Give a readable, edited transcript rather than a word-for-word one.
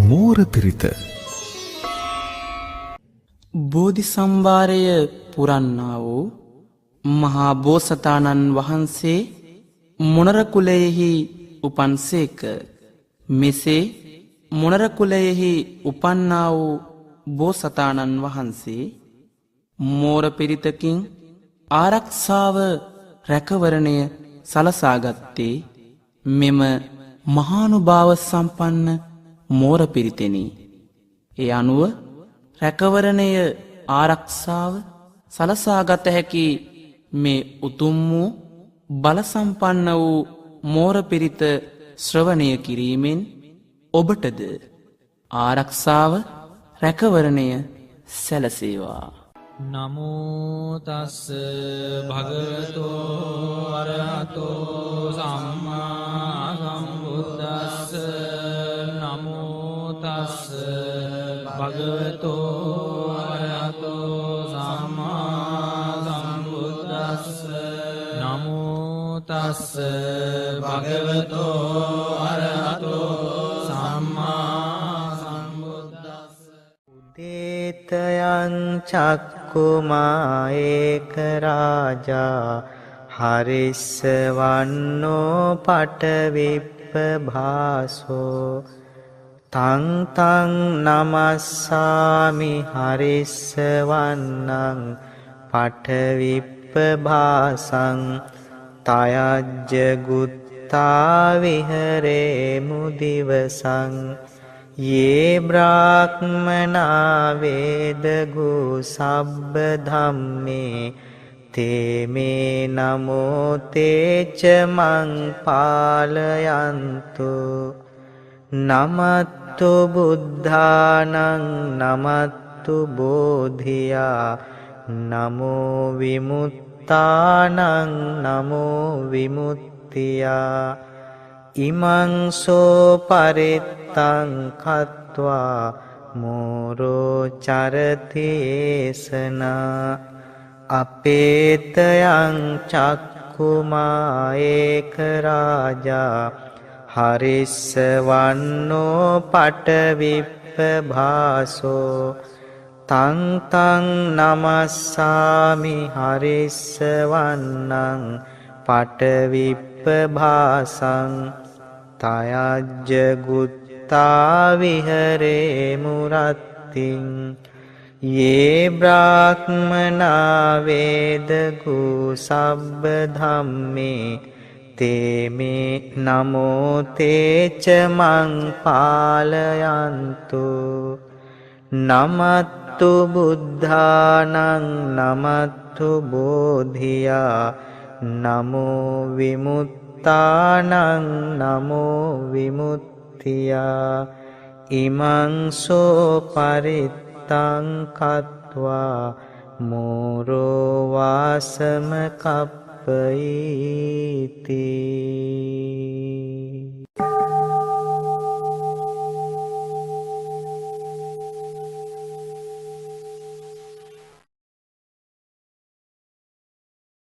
මෝර පිරිත. බෝධි සම්භාරය පුරන්නා වූ මහා බෝසතාණන් වහන්සේ මොණර කුලයෙහි උපන්සේක. මෙසේ මොණර කුලයෙහි උපන්නා වූ බෝසතාණන් වහන්සේ මෝර පිරිතකින් ආරක්ෂාව රැකවරණය සලසාගත්තේ මෙම මහානුභාව සම්පන්න මෝර පිරිතෙනි. ඒ අනුව රැකවරණය ආරක්ෂාව සලසාගත හැකි මේ උතුම් වූ බල සම්පන්න වූ මෝර පිරිත ශ්‍රවණය කිරීමෙන් ඔබටද ආරක්ෂාව රැකවරණය සැලසේවා. නමෝ තස්ස භගවතෝ අරහතෝ සම්මා සම්බුද්දස්ස. නමෝ තස්ස භගවතෝ අරහතෝ සම්මා සම්බුද්දස්ස. නමෝ තස්ස භගවතෝ අරහතෝ සම්මා සම්බුද්දස්ස. දේතයං චක්කුමා ඒක රාජා හරිස්සවන්නෝ පටවිප්පභාසෝ. තං තං නමස්සාමි හරිස්සවන්නං පටවිප්පභාසං. තයජ්ජ ගුත්තා විහරේ මුදිවසං. යේ බ්‍රාහ්මනා වේදගු සබ්බ ධම්මේ තේමේ නමෝ තේච මං පාලයන්තු. නමත්තු බුද්ධානං නමත්තු බෝධියා නමෝ විමුත්තානං නමෝ විමුත්තියා. ඉමං සෝ පරිත්තං කତ୍වා මෝරෝ චරතේසනා. අපේතයං චක්කුමා ඒක රාජා හරිස්සවන්නෝ පටවිප්පභාසෝ. තං තං නමස්සාමි හරිස්සවන්නං පටවිප්පභාසං. තයජ්ජ ගුත්තා විහරේ මුරත්තිං. යේ බ්‍රාහ්මනා වේදගු සබ්බ ධම්මේ තේමේ නමෝ තේච මං පාලයන්තු. නමත්තු බුද්ධානං නමත්තු බෝධියා නමෝ විමුත්තානං නමෝ විමුත්තියා. ඉමං සෝ පරිත්තං කତ୍වා මෝරෝ වාසම කප්පයිති.